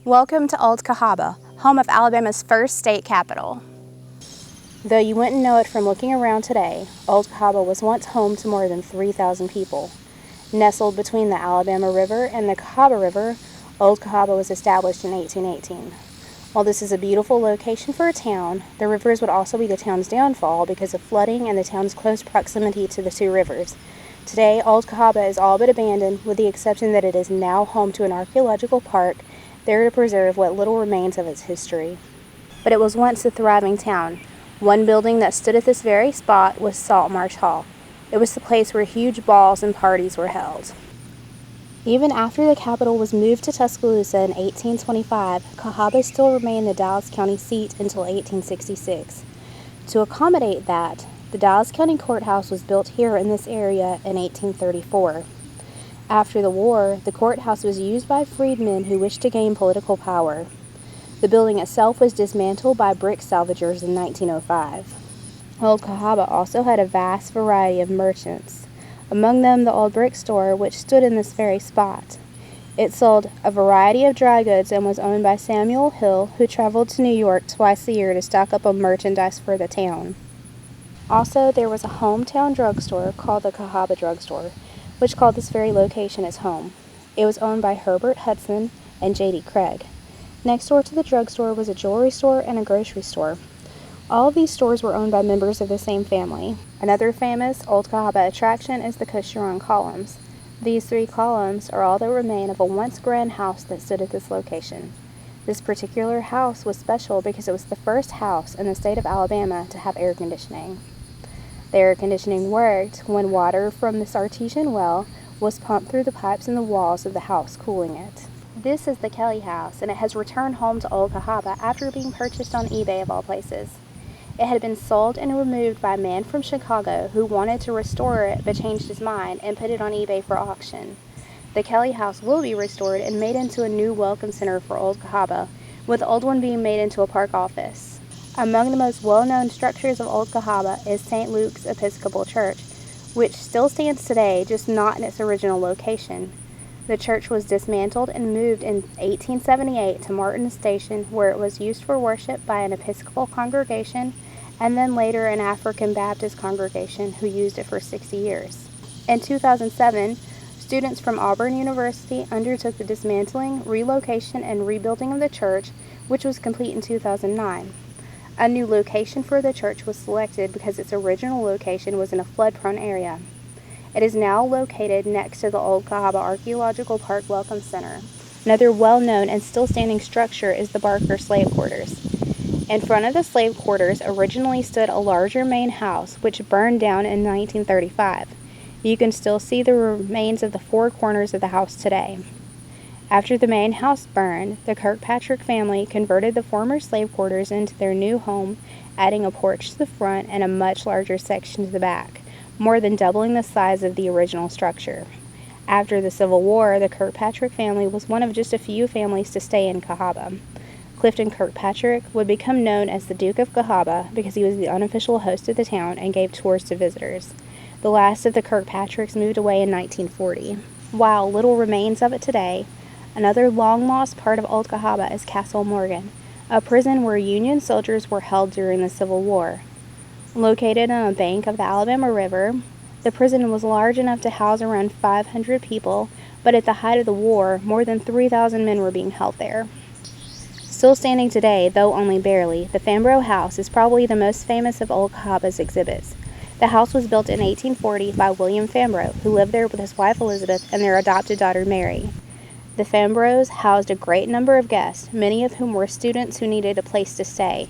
Welcome to Old Cahaba, home of Alabama's first state capital. Though you wouldn't know it from looking around today, Old Cahaba was once home to more than 3,000 people. Nestled between the Alabama River and the Cahaba River, Old Cahaba was established in 1818. While this is a beautiful location for a town, the rivers would also be the town's downfall because of flooding and the town's close proximity to the two rivers. Today, Old Cahaba is all but abandoned, with the exception that it is now home to an archaeological park there to preserve what little remains of its history. But it was once a thriving town. One building that stood at this very spot was Salt Marsh Hall. It was the place where huge balls and parties were held. Even after the capital was moved to Tuscaloosa in 1825, Cahaba still remained the Dallas County seat until 1866. To accommodate that, the Dallas County Courthouse was built here in this area in 1834. After the war, the courthouse was used by freedmen who wished to gain political power. The building itself was dismantled by brick salvagers in 1905. Old Cahaba also had a vast variety of merchants, among them the old brick store, which stood in this very spot. It sold a variety of dry goods and was owned by Samuel Hill, who traveled to New York twice a year to stock up on merchandise for the town. Also, there was a hometown drugstore called the Cahaba Drugstore, which called this very location its home. It was owned by Herbert Hudson and J.D. Craig. Next door to the drugstore was a jewelry store and a grocery store. All of these stores were owned by members of the same family. Another famous Old Cahaba attraction is the Cushionron columns. These 3 columns are all that remain of a once grand house that stood at this location. This particular house was special because it was the first house in the state of Alabama to have air conditioning. The air conditioning worked when water from this artesian well was pumped through the pipes in the walls of the house, cooling it. This is the Kelly House, and it has returned home to Old Cahaba after being purchased on eBay of all places. It had been sold and removed by a man from Chicago who wanted to restore it but changed his mind and put it on eBay for auction. The Kelly House will be restored and made into a new welcome center for Old Cahaba, with the old one being made into a park office. Among the most well-known structures of Old Cahaba is St. Luke's Episcopal Church, which still stands today, just not in its original location. The church was dismantled and moved in 1878 to Martin Station, where it was used for worship by an Episcopal congregation and then later an African Baptist congregation who used it for 60 years. In 2007, students from Auburn University undertook the dismantling, relocation, and rebuilding of the church, which was complete in 2009. A new location for the church was selected because its original location was in a flood-prone area. It is now located next to the Old Cahaba Archaeological Park Welcome Center. Another well-known and still standing structure is the Barker Slave Quarters. In front of the slave quarters originally stood a larger main house, which burned down in 1935. You can still see the remains of the 4 corners of the house today. After the main house burned, the Kirkpatrick family converted the former slave quarters into their new home, adding a porch to the front and a much larger section to the back, more than doubling the size of the original structure. After the Civil War, the Kirkpatrick family was one of just a few families to stay in Cahaba. Clifton Kirkpatrick would become known as the Duke of Cahaba because he was the unofficial host of the town and gave tours to visitors. The last of the Kirkpatricks moved away in 1940. While little remains of it today, another long-lost part of Old Cahaba is Castle Morgan, a prison where Union soldiers were held during the Civil War. Located on a bank of the Alabama River, the prison was large enough to house around 500 people, but at the height of the war, more than 3,000 men were being held there. Still standing today, though only barely, the Fambrough House is probably the most famous of Old Cahaba's exhibits. The house was built in 1840 by William Fambrough, who lived there with his wife Elizabeth and their adopted daughter Mary. The Fambroughs housed a great number of guests, many of whom were students who needed a place to stay.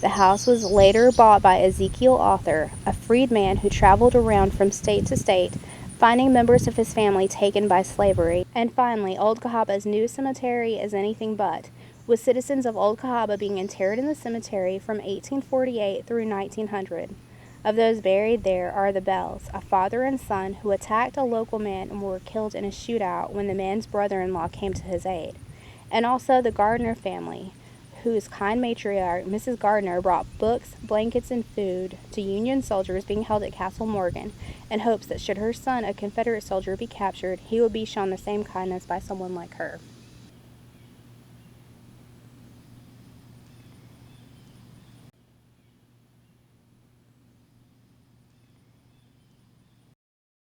The house was later bought by Ezekiel Arthur, a freedman who traveled around from state to state, finding members of his family taken by slavery. And finally, Old Cahaba's new cemetery is anything but, with citizens of Old Cahaba being interred in the cemetery from 1848 through 1900. Of those buried there are the Bells, a father and son who attacked a local man and were killed in a shootout when the man's brother-in-law came to his aid, and also the Gardner family, whose kind matriarch, Mrs. Gardner, brought books, blankets, and food to Union soldiers being held at Castle Morgan in hopes that should her son, a Confederate soldier, be captured, he would be shown the same kindness by someone like her.